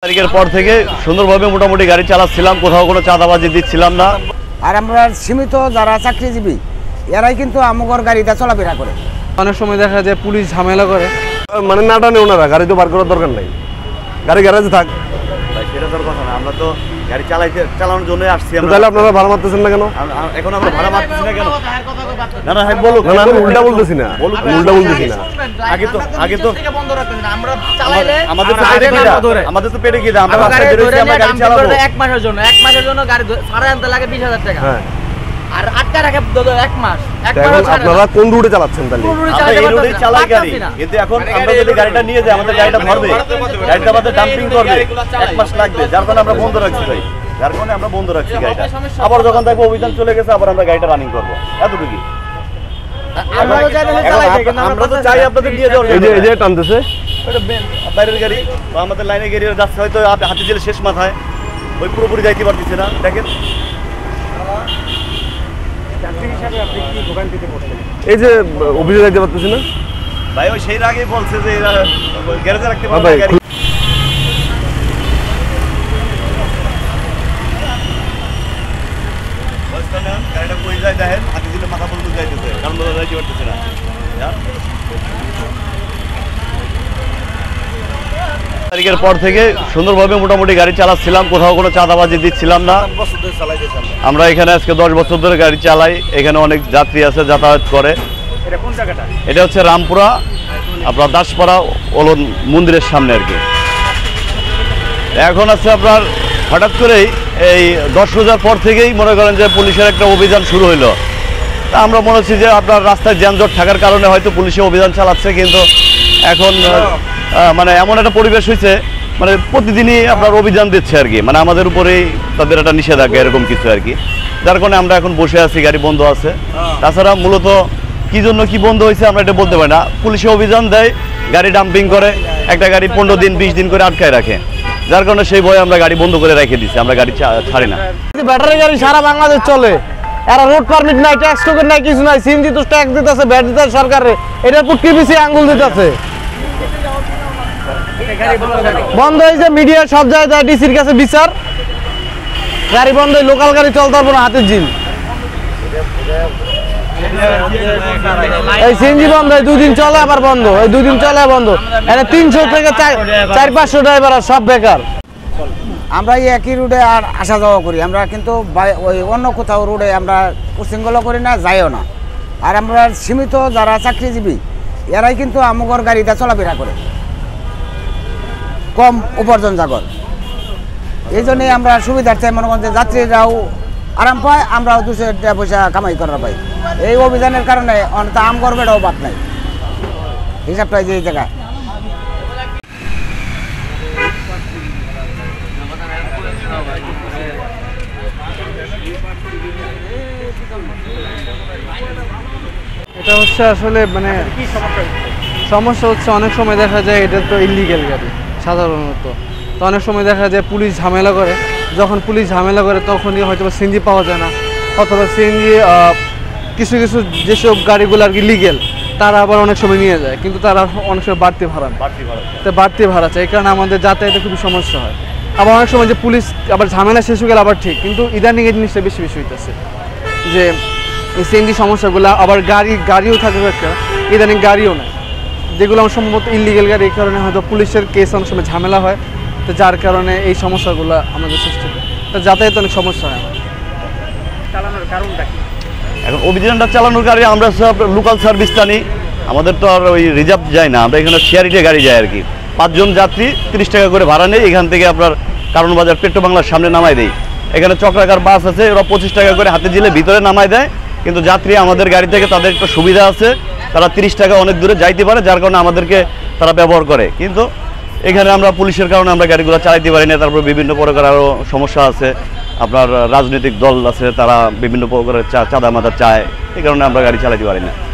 তারিখের পর থেকে সুন্দরভাবে মোটামুটি গাড়ি চালাচ্ছিলাম, কোথাও কোনো চাঁদাবাজি দিচ্ছিলাম না। আর আমরা সীমিত যারা চাকরিজীবী এরাই কিন্তু আমগর গাড়িটা চলাফেরা করে। অনেক সময় দেখা যায় পুলিশ ঝামেলা করে, মানে না টানে ওনারা, গাড়ি তো বার করার দরকার নাই, গাড়ি গ্যারেজে থাক। সেটা তোর কথা না, আমরা তো গাড়ি চালানোর জন্য আসছি। তাহলে আপনারা ভাড়া মারতেছেন না কেন? এখন আমরা ভাড়া মারতেছি না কেন? না না হ্যাঁ বলুক, না আমি উল্টা বলতেছি না, উল্টা বলতেছি না। আগে তো আমাদের তো পেটে কি দাম, আমরা গাড়ি চালাবো 1 মাসের জন্য গাড়ি ভাড়া আনতে লাগে 20,000 টাকা। হ্যাঁ, আর আটকা রাখে 1 মাস। আপনারা কোন রুটে চালাচ্ছেন? তাহলে আমরা এই রোডেই চালাই গাড়ি, কিন্তু এখন আমরা যদি গাড়িটা নিয়ে যাই আমাদের গাড়িটা ধরবে, গাড়িটা আমাদের ডাম্পিং করবে, 1 মাস লাগবে। যার কারণে আমরা বন্ধ রাখছি ভাই, যার কারণে আমরা বন্ধ রাখছি গাড়িটা। আবার যখন দেখবো অভিযান চলে গেছে আবার আমরা গাড়িটা রানিং করবো, এতটুকুই। আমরা তো চাই আপনাদের নিয়ে যাওয়ার জন্য। এই যে টানতেছে বাইরের গাড়ি বা আমাদের লাইনের গাড়ি যাচ্ছে, হয়তো হাতি জেলে শেষ মাথায় ওই পুরোপুরি যাইতে পারতেছে না। দেখেন এই যে অভিযোগ দেখতে পাচ্ছি না ভাই, ওই সেই আগেই বলছে যে গ্যারেজে রাখতে ভাই। পারবে গাড়ি। গাড়িটা কই যায় দেখেন, হাতি জেলে মাথা পর্যন্ত যাইতেছে, কারণ যাইতে পারতেছে না। তারিখের পর থেকে সুন্দরভাবে মোটামুটি গাড়ি চালাচ্ছিলাম, কোথাও কোনো চাঁদাবাজি দিচ্ছিলাম না। আমরা এখানে আজকে 10 বছর ধরে গাড়ি চালাই, এখানে অনেক যাত্রী আছে, যাতায়াত করে। এটা হচ্ছে রামপুরা, আপনার দাসপাড়া ওলন মন্দিরের সামনে আর কি। এখন আছে আপনার হঠাৎ করেই এই 10 রোজার পর থেকেই মনে করেন যে পুলিশের একটা অভিযান শুরু হইলো। তা আমরা মনে হচ্ছি যে আপনার রাস্তায় যানজট থাকার কারণে হয়তো পুলিশে অভিযান চালাচ্ছে, কিন্তু এখন মানে এমন একটা পরিবেশ হয়েছে, মানে প্রতিদিনই আপনার অভিযান দিচ্ছে আর কি, মানে আমাদের উপরেই তাদের একটা নিষেধাজ্ঞা এরকম কিছু আর কি। যার কারণে আমরা এখন বসে আছি, গাড়ি বন্ধ আছে। তাছাড়া মূলত কি জন্য কি বন্ধ হয়েছে আমরা এটা বলতে পারি না। পুলিশে অভিযান দেয়, গাড়ি ডাম্পিং করে, একটা গাড়ি 15 দিন 20 দিন করে আটকায় রাখে, যার কারণে সেই ভয়ে আমরা গাড়ি বন্ধ করে রেখে দিচ্ছি, আমরা গাড়ি ছাড়ি না। ব্যাটারি গাড়ি সারা বাংলাদেশ চলে, এরা রোড পারমিট নাই, ট্যাক্স টোকেন নাই, কিছু নাই, সিএনজি তো ট্যাক্স দিতেছে, ভ্যাট দিতেছে সরকারে, এটার উপর টিপিসি আঙ্গুল দিতেছে। বন্ধ হয়েছে, মিডিয়া সব জায়গায় ডিসির কাছে বিচার, গাড়ি বন্ধ, লোকাল গাড়ি চলতে পারবো না, হাতের ঝিল। এই সিএনজি বন্ধ, 2 দিন চলে আবার বন্ধ, এই 2 দিন চলে বন্ধ। এখানে 300 থেকে 400-500 ড্রাইভার সব বেকার। আমরা এই একই রুটে আর আসা যাওয়া করি, আমরা কিন্তু ওই অন্য কোথাও রুটে আমরা উশৃঙ্খলা করি না, যাইও না। আর আমরা সীমিত যারা চাকরিজীবী এরাই কিন্তু আমগর গাড়িটা চলাফেরা করে, কম উপার্জন জাগর। এই জন্যই আমরা সুবিধার্থে মনে করেন যে যাত্রীরাও আরাম পায়, আমরাও 200 টাকা পয়সা কামাই করা পাই। এই অভিযানের কারণে অনেক আমগর বেড়াও বাদ নাই, হিসাবটা যে জায়গায়। এটা হচ্ছে আসলে মানে সমস্যা হচ্ছে, অনেক সময় দেখা যায় এটা তো ইলিগ্যাল গাড়ি সাধারণত, তো অনেক সময় দেখা যায় পুলিশ ঝামেলা করে। যখন পুলিশ ঝামেলা করে তখনই হয়তো সিএনজি পাওয়া যায় না, অথবা সিএনজি কিছু কিছু যেসব গাড়িগুলো আর কি লিগেল তারা আবার অনেক সময় নিয়ে যায়, কিন্তু তারা অনেক সময় বাড়তি ভাড়া চায়, এই কারণে আমাদের যাতায়াতে খুবই সমস্যা হয়। আবার অনেক সময় যে পুলিশ আবার ঝামেলা শেষ হয়ে গেলে আবার ঠিক, কিন্তু ইদানিং এই জিনিসটা বেশি হইতেছে যে সিএনজি সমস্যাগুলো, আবার গাড়িও থাকে একটা, ইদানিং গাড়িও নেই, যেগুলো আমার সম্ভবত ইলিগেল গাড়ি। এই কারণে হয়তো পুলিশের কেস অনেক সময় ঝামেলা হয়, তো যার কারণে এই সমস্যাগুলো আমাদের সৃষ্টি হয়, তো যাতায়াতে অনেক সমস্যা হয়। চালানোর কারণটা কি? এখন অভিযানটা চালানোর গাড়ি আমরা সব লোকাল সার্ভিস টানি, আমাদের তো আর ওই রিজার্ভ যায় না, আমরা এখানে শেয়ারিটে গাড়ি যায় আর কি। 5 জন যাত্রী 30 টাকা করে ভাড়া নেই, এখান থেকে আপনার কারণ বাজার পেট্রো বাংলার সামনে নামাই দেয়। এখানে চক্রাকার বাস আছে, ওরা 25 টাকা করে হাতে জিলে ভিতরে নামাই দেয়, কিন্তু যাত্রী আমাদের গাড়ি থেকে তাদের একটা সুবিধা আছে, তারা 30 টাকা অনেক দূরে যাইতে পারে, যার কারণে আমাদেরকে তারা ব্যবহার করে। কিন্তু এখানে আমরা পুলিশের কারণে আমরা গাড়িগুলো চালাইতে পারি না। তারপর বিভিন্ন প্রকার আরও সমস্যা আছে, আপনার রাজনৈতিক দল আছে, তারা বিভিন্ন প্রকারের চাঁদা মাদা চায়, এই কারণে আমরা গাড়ি চালাইতে পারি না।